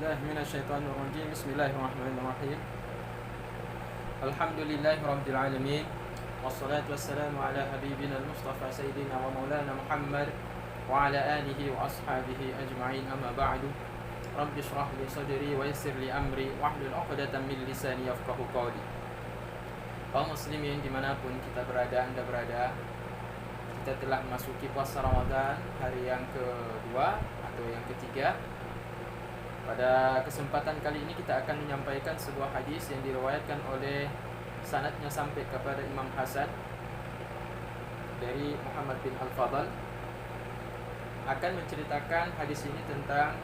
بالله من الشيطان الرجيم بسم الله الرحمن الرحيم الحمد لله رب العالمين والصلاة والسلام على حبيبنا المصطفى سيدنا ومولانا محمد وعلى آله وأصحابه أجمعين أما بعد رب اشرح لي صدري ويسر لي أمري واحلل عقدة من لساني يفقهوا قولي. Kaum muslimin dimanapun kita berada, Anda berada, kita telah memasuki puasa Ramadan hari yang kedua atau yang ketiga. Pada kesempatan kali ini kita akan menyampaikan sebuah hadis yang diriwayatkan oleh sanadnya sampai kepada Imam Hasan dari Muhammad bin Al-Fadl. Akan menceritakan hadis ini tentang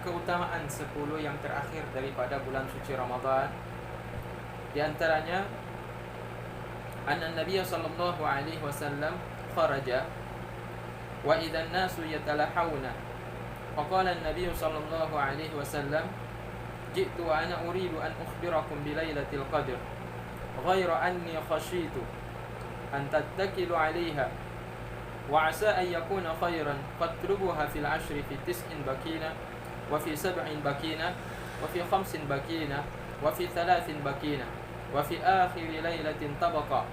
keutamaan 10 yang terakhir daripada bulan suci Ramadan. Di antaranya anna Nabiy sallallahu alaihi wasallam kharaja wa idhan nasu yatalahawna. Faqala an-nabiy sallallahu alaihi wasallam ji'tu wa ana uridu an ukhbirakum bi lailatul qadr ghayra anni khashitu an tattakilu 'alayha wa 'asa an yakuna khayran fatrubuha fil 'ashri fi 9 bakina wa fi 7 bakina wa fi 5 bakina wa fi 3 bakina wa fi akhir lailatin tabaqa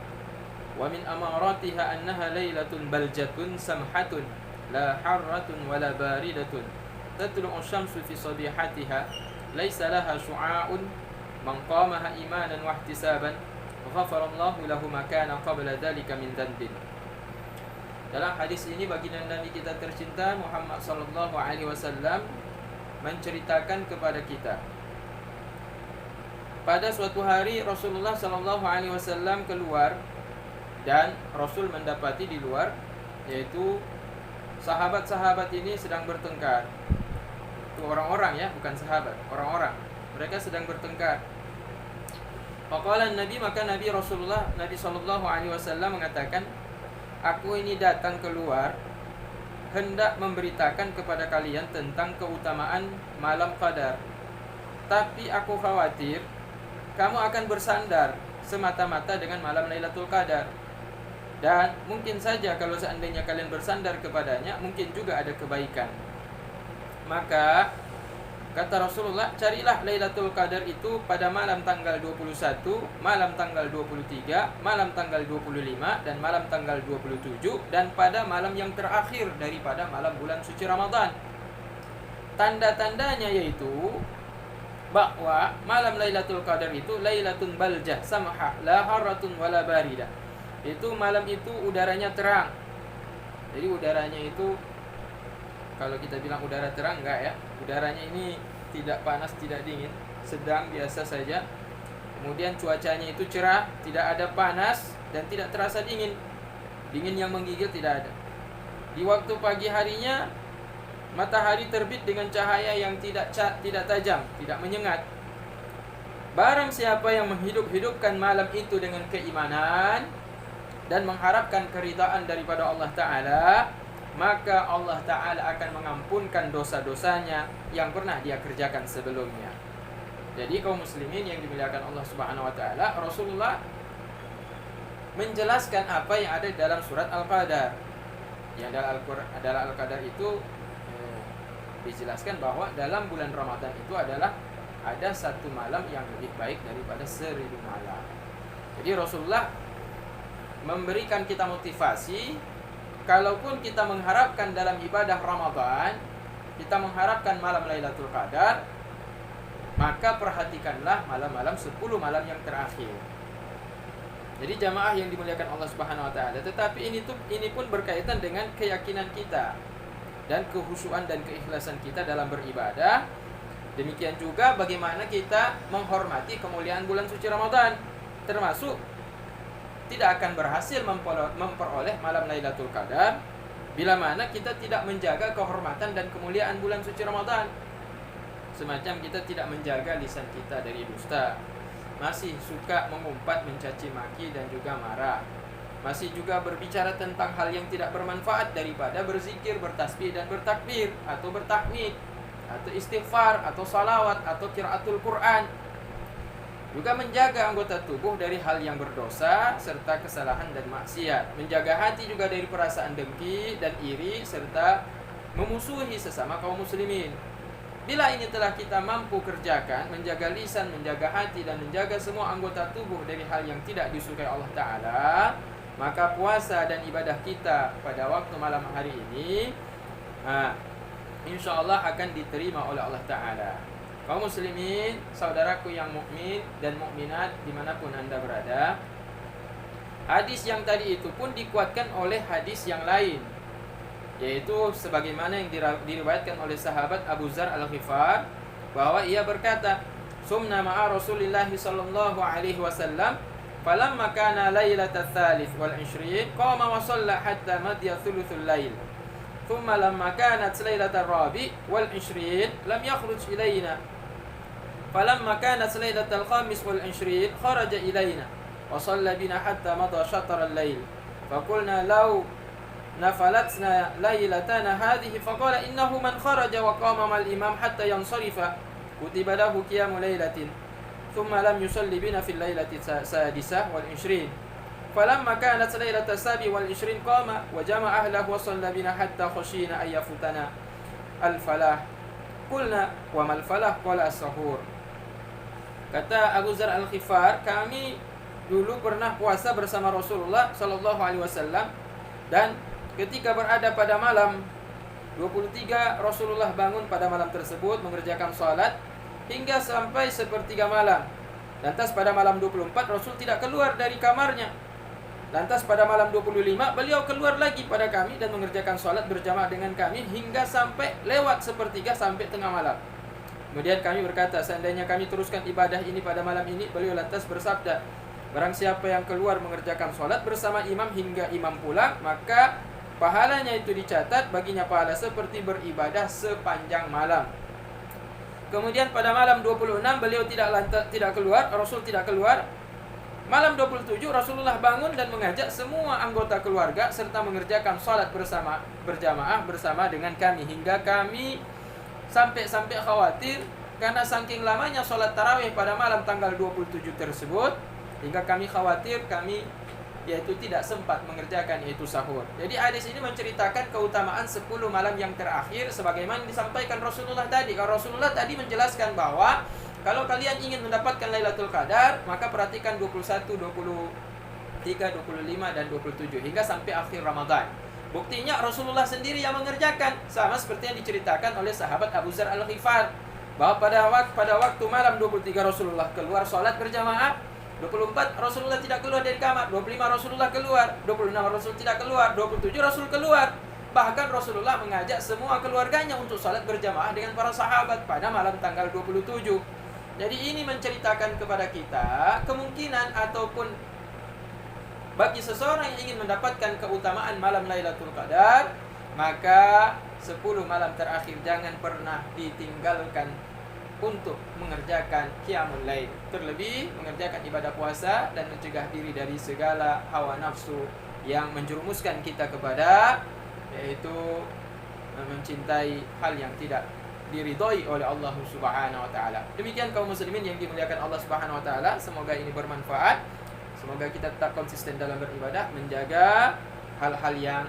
wa min amaratiha annaha lailatun baljatun samhatun la harratun wala baridatun tatlu'u syamsu fi sabihatiha laysa laha syu'a'un man qamaha imanan wa ihtisaban ghafarallahu lahu ma kana qabla dhalika min dhanbin. Dalam hadis ini baginda Nabi kita tercinta Muhammad sallallahu alaihi wasallam menceritakan kepada kita, pada suatu hari Rasulullah sallallahu alaihi wasallam keluar dan Rasul mendapati di luar yaitu sahabat-sahabat ini sedang bertengkar. Itu orang-orang ya, bukan sahabat, orang-orang. Mereka sedang bertengkar. Faqala Nabi, maka Nabi Rasulullah Nabi sallallahu alaihi wasallam mengatakan, aku ini datang keluar hendak memberitakan kepada kalian tentang keutamaan malam Qadar. Tapi aku khawatir kamu akan bersandar semata-mata dengan malam Lailatul Qadar. Dan mungkin saja kalau seandainya kalian bersandar kepadanya, mungkin juga ada kebaikan. Maka kata Rasulullah, carilah Lailatul Qadar itu pada malam tanggal 21, malam tanggal 23, malam tanggal 25, dan malam tanggal 27, dan pada malam yang terakhir daripada malam bulan suci Ramadan. Tanda-tandanya yaitu bahwa malam Lailatul Qadar itu Lailatun baljah samha la harratun wala baridah. Itu malam itu udaranya terang. Jadi udaranya itu, kalau kita bilang udara terang, enggak ya. Udaranya ini tidak panas, tidak dingin, sedang biasa saja. Kemudian cuacanya itu cerah, tidak ada panas dan tidak terasa dingin. Dingin yang menggigil tidak ada. Di waktu pagi harinya matahari terbit dengan cahaya yang tidak tajam, tidak menyengat. Barang siapa yang menghidup-hidupkan malam itu dengan keimanan dan mengharapkan keridaan daripada Allah Ta'ala, maka Allah Ta'ala akan mengampunkan dosa-dosanya yang pernah dia kerjakan sebelumnya. Jadi kaum muslimin yang dimuliakan Allah Subhanahu wa Ta'ala, Rasulullah menjelaskan apa yang ada dalam surat Al-Qadar. Yang adalah Al-Qadar itu dijelaskan bahwa dalam bulan Ramadan itu adalah ada satu malam yang lebih baik daripada 1000 malam. Jadi Rasulullah memberikan kita motivasi, kalaupun kita mengharapkan dalam ibadah Ramadan, kita mengharapkan malam Lailatul Qadar, maka perhatikanlah malam-malam 10 malam yang terakhir. Jadi jamaah yang dimuliakan Allah Subhanahu wa Ta'ala, tetapi ini pun berkaitan dengan keyakinan kita dan kehusuan dan keikhlasan kita dalam beribadah. Demikian juga bagaimana kita menghormati kemuliaan bulan suci Ramadan, termasuk tidak akan berhasil memperoleh malam Lailatul Qadar bila mana kita tidak menjaga kehormatan dan kemuliaan bulan suci Ramadan. Semacam kita tidak menjaga lisan kita dari dusta, masih suka mengumpat, mencaci maki dan juga marah, masih juga berbicara tentang hal yang tidak bermanfaat daripada berzikir, bertasbih dan bertakbir, atau bertahmid, atau istighfar, atau salawat, atau qiraatul Quran. Juga menjaga anggota tubuh dari hal yang berdosa serta kesalahan dan maksiat. Menjaga hati juga dari perasaan dengki dan iri serta memusuhi sesama kaum muslimin. Bila ini telah kita mampu kerjakan, menjaga lisan, menjaga hati, dan menjaga semua anggota tubuh dari hal yang tidak disukai Allah Ta'ala, maka puasa dan ibadah kita pada waktu malam hari ini insya Allah akan diterima oleh Allah Ta'ala. Kaum muslimin, saudaraku yang mukmin dan mukminat dimanapun anda berada, hadis yang tadi itu pun dikuatkan oleh hadis yang lain, yaitu sebagaimana yang diriwayatkan oleh sahabat Abu Dzar Al-Ghifar, bahwa ia berkata, "Sumna ma'a Rasulillah sallallahu alaihi wasallam, falamma kana lailatal tsalits wal 'ishrin qama wa shalla hatta madya thuluthul lail. Thumma lamma kanat lailatul rabi' wal 'ishrin lam yakhruj ilaina. Falamma kanat lailatul khamis wal 'ishrin kharaja ilaina wa shalla bina hatta madha shatr al-lail. Faqulna law nafalatna lailatana hadhihi faqala innahu man kharaja wa qama ma'al imam hatta yansarifa kutiba lahu qiyamu lailatin thumma lam yusalli bina fil lailati sadisah wal 'ishrin. Falamma kanat lailatul sabi wal 'ishrin qama wa jama'a ahlahu wa shalla bina hatta khashina ay yafutana al-falah. Qulna wa mal falah qala as-sahur." Kata Abu Dzar Al-Ghifar, kami dulu pernah puasa bersama Rasulullah sallallahu alaihi wasallam, dan ketika berada pada malam 23 Rasulullah bangun pada malam tersebut mengerjakan salat hingga sampai sepertiga malam. Lantas pada malam 24 Rasul tidak keluar dari kamarnya. Lantas pada malam 25 beliau keluar lagi pada kami dan mengerjakan salat berjamaah dengan kami hingga sampai lewat sepertiga sampai tengah malam. Kemudian kami berkata, seandainya kami teruskan ibadah ini pada malam ini, beliau lantas bersabda, barang siapa yang keluar mengerjakan salat bersama imam hingga imam pulang, maka pahalanya itu dicatat baginya pahala seperti beribadah sepanjang malam. Kemudian pada malam 26 beliau tidak keluar, Rasul tidak keluar. Malam 27 Rasulullah bangun dan mengajak semua anggota keluarga serta mengerjakan salat berjamaah bersama dengan kami hingga kami sampai khawatir karena saking lamanya salat tarawih pada malam tanggal 27 tersebut, hingga kami khawatir yaitu tidak sempat mengerjakan yaitu sahur. Jadi hadis ini menceritakan keutamaan 10 malam yang terakhir sebagaimana disampaikan Rasulullah tadi. Kalau Rasulullah tadi menjelaskan bahwa kalau kalian ingin mendapatkan Lailatul Qadar, maka perhatikan 21, 23, 25 dan 27 hingga sampai akhir Ramadan. Buktinya Rasulullah sendiri yang mengerjakan, sama seperti yang diceritakan oleh sahabat Abu Dzar Al-Ghifar, bahwa pada waktu malam 23 Rasulullah keluar salat berjamaah, 24 Rasulullah tidak keluar dari kamar, 25 Rasulullah keluar, 26 Rasul tidak keluar, 27 Rasul keluar. Bahkan Rasulullah mengajak semua keluarganya untuk salat berjamaah dengan para sahabat pada malam tanggal 27. Jadi ini menceritakan kepada kita kemungkinan ataupun bagi seseorang yang ingin mendapatkan keutamaan malam Lailatul Qadar, maka 10 malam terakhir jangan pernah ditinggalkan untuk mengerjakan qiyamul lail, terlebih mengerjakan ibadah puasa dan mencegah diri dari segala hawa nafsu yang menjerumuskan kita kepada yaitu mencintai hal yang tidak diridhoi oleh Allah Subhanahu wa taala. Demikian kaum muslimin yang dimuliakan Allah Subhanahu wa taala, semoga ini bermanfaat. Semoga kita tetap konsisten dalam beribadah, menjaga hal-hal yang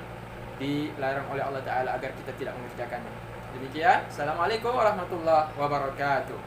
dilarang oleh Allah Ta'ala agar kita tidak mengerjakannya. Demikian, Assalamualaikum warahmatullahi wabarakatuh.